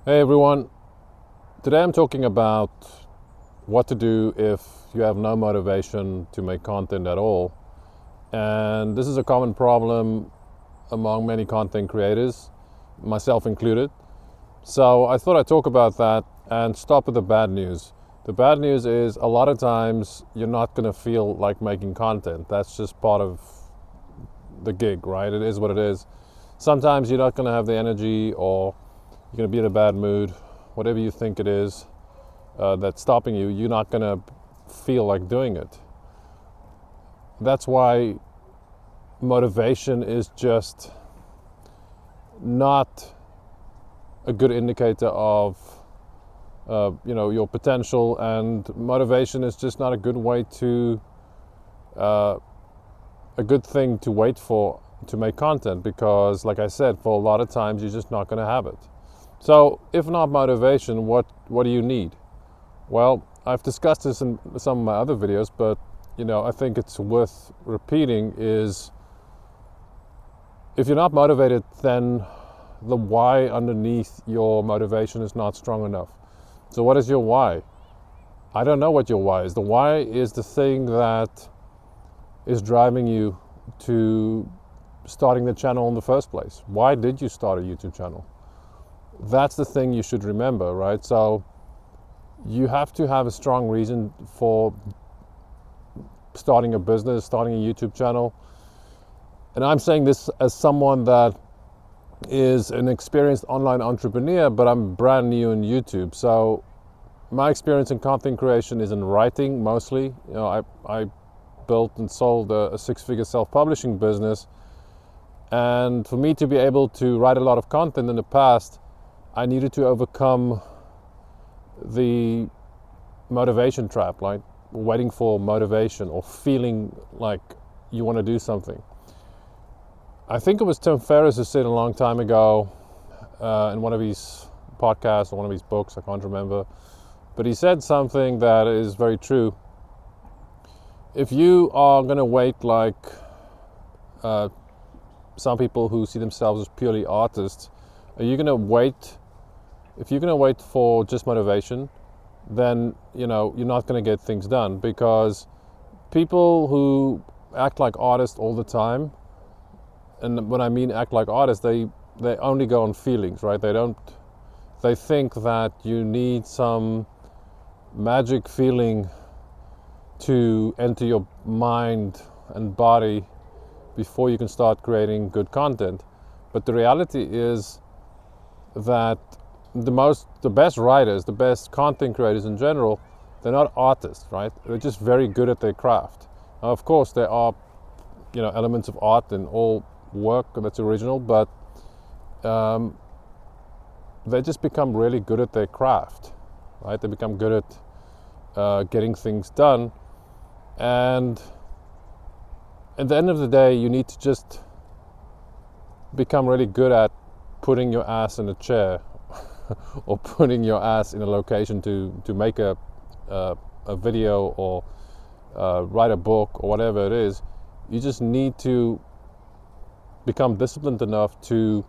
Hey everyone, today I'm talking about what to do if you have no motivation to make content at all. And this is a common problem among many content creators, myself included. So I thought I'd talk about that and start with the bad news. The bad news is a lot of times you're not going to feel like making content. That's just part of the gig, right? It is what it is. Sometimes you're not going to have the energy, or you're going to be in a bad mood, whatever you think it is that's stopping you, you're not going to feel like doing it. That's why motivation is just not a good indicator of your potential, and motivation is just not a good way to a good thing to wait for to make content, because like I said, for a lot of times you're just not going to have it. So if not motivation, what do you need? Well, I've discussed this in some of my other videos, but I think it's worth repeating is, if you're not motivated, then the why underneath your motivation is not strong enough. So what is your why? I don't know what your why is. The why is the thing that is driving you to starting the channel in the first place. Why did you start a YouTube channel? That's the thing you should remember, right? So you have to have a strong reason for starting a business, starting a YouTube channel. And I'm saying this as someone that is an experienced online entrepreneur, but I'm brand new in YouTube. So my experience in content creation is in writing mostly. I built and sold a six-figure self-publishing business. And for me to be able to write a lot of content in the past, I needed to overcome the motivation trap, like waiting for motivation or feeling like you want to do something. I think it was Tim Ferriss who said a long time ago in one of his podcasts or one of his books, I can't remember, but he said something that is very true. If you are going to wait like some people who see themselves as purely artists, are you going to wait? If you're going to wait for just motivation, then you're not going to get things done, because people who act like artists all the time, and when I mean act like artists, they only go on feelings, right? They think that you need some magic feeling to enter your mind and body before you can start creating good content. But the reality is that the best writers, the best content creators in general, they're not artists, right? They're just very good at their craft. Now, of course, there are elements of art in all work that's original, but they just become really good at their craft, right? They become good at getting things done. And at the end of the day, you need to just become really good at putting your ass in a chair or putting your ass in a location to make a video or write a book or whatever it is. You just need to become disciplined enough to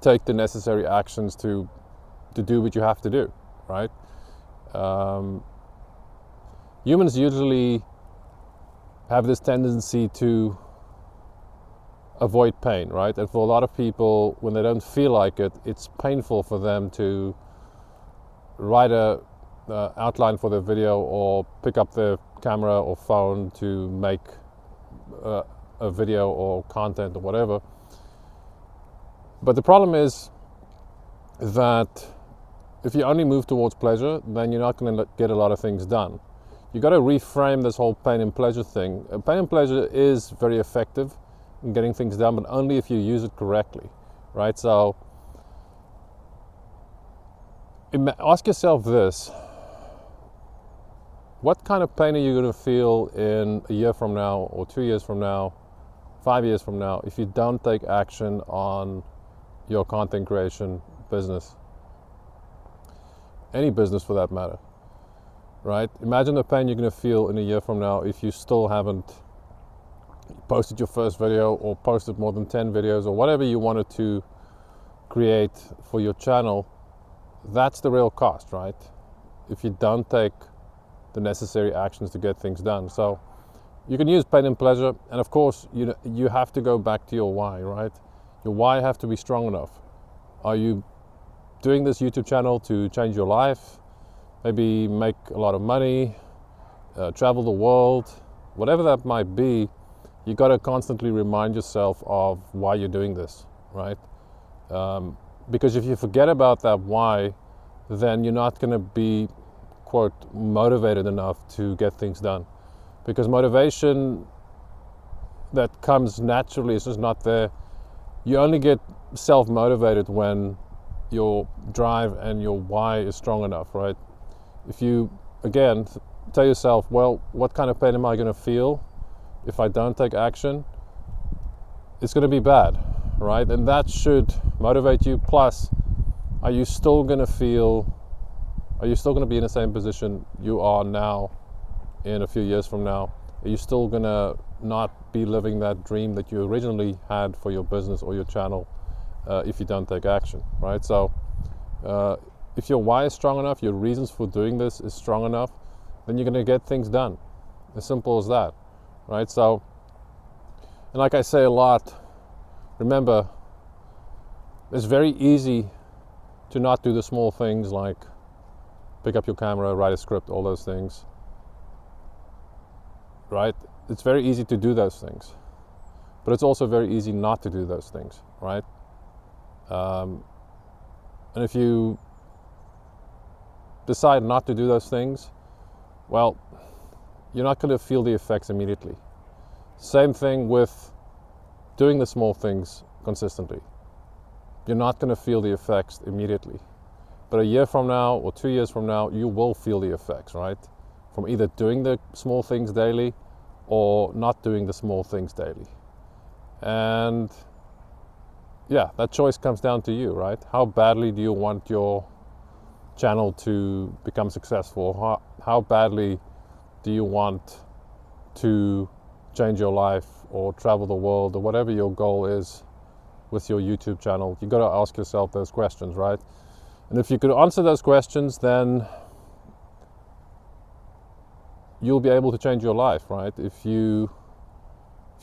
take the necessary actions to do what you have to do, right? Humans usually have this tendency to avoid pain, right? And for a lot of people, when they don't feel like it, it's painful for them to write a outline for their video or pick up their camera or phone to make a video or content or whatever. But the problem is that if you only move towards pleasure, then you're not going to get a lot of things done. You got to reframe this whole pain and pleasure thing. Pain and pleasure is very effective in getting things done, but only if you use it correctly, right? So ask yourself this: what kind of pain are you going to feel in a year from now, or 2 years from now, 5 years from now, if you don't take action on your content creation business? Any business for that matter, right? Imagine the pain you're going to feel in a year from now if you still haven't posted your first video, or posted more than 10 videos, or whatever you wanted to create for your channel That's the real cost, right? If you don't take the necessary actions to get things done. So you can use pain and pleasure, and of course you have to go back to your why, right? Your why have to be strong enough. Are you doing this YouTube channel to change your life, maybe make a lot of money, travel the world, whatever that might be? You got to constantly remind yourself of why you're doing this, right? Because if you forget about that why, then you're not going to be, quote, motivated enough to get things done. Because motivation that comes naturally is just not there. You only get self-motivated when your drive and your why is strong enough, right? If you, again, tell yourself, well, what kind of pain am I going to feel if I don't take action? It's going to be bad, right? And that should motivate you. Plus, are you still going to be in the same position you are now in a few years from now? Are you still going to not be living that dream that you originally had for your business or your channel if you don't take action, right? So if your why is strong enough, your reasons for doing this is strong enough, then you're going to get things done. As simple as that, right? So, and like I say a lot, remember, it's very easy to not do the small things like pick up your camera, write a script, all those things, right? It's very easy to do those things, but it's also very easy not to do those things, right? And if you decide not to do those things, well, you're not going to feel the effects immediately. Same thing with doing the small things consistently. You're not going to feel the effects immediately. But a year from now or 2 years from now, you will feel the effects, right? From either doing the small things daily or not doing the small things daily. And yeah, that choice comes down to you, right? How badly do you want your channel to become successful? How badly do you want to change your life or travel the world or whatever your goal is with your YouTube channel? You got to ask yourself those questions, right? And if you could answer those questions, then you'll be able to change your life, right? If you're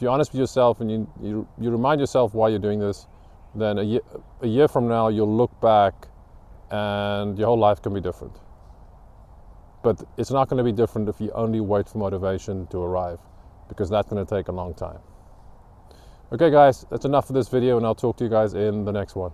honest with yourself and you remind yourself why you're doing this, then a year from now you'll look back and your whole life can be different. But it's not going to be different if you only wait for motivation to arrive, because that's going to take a long time. Okay guys, that's enough for this video, and I'll talk to you guys in the next one.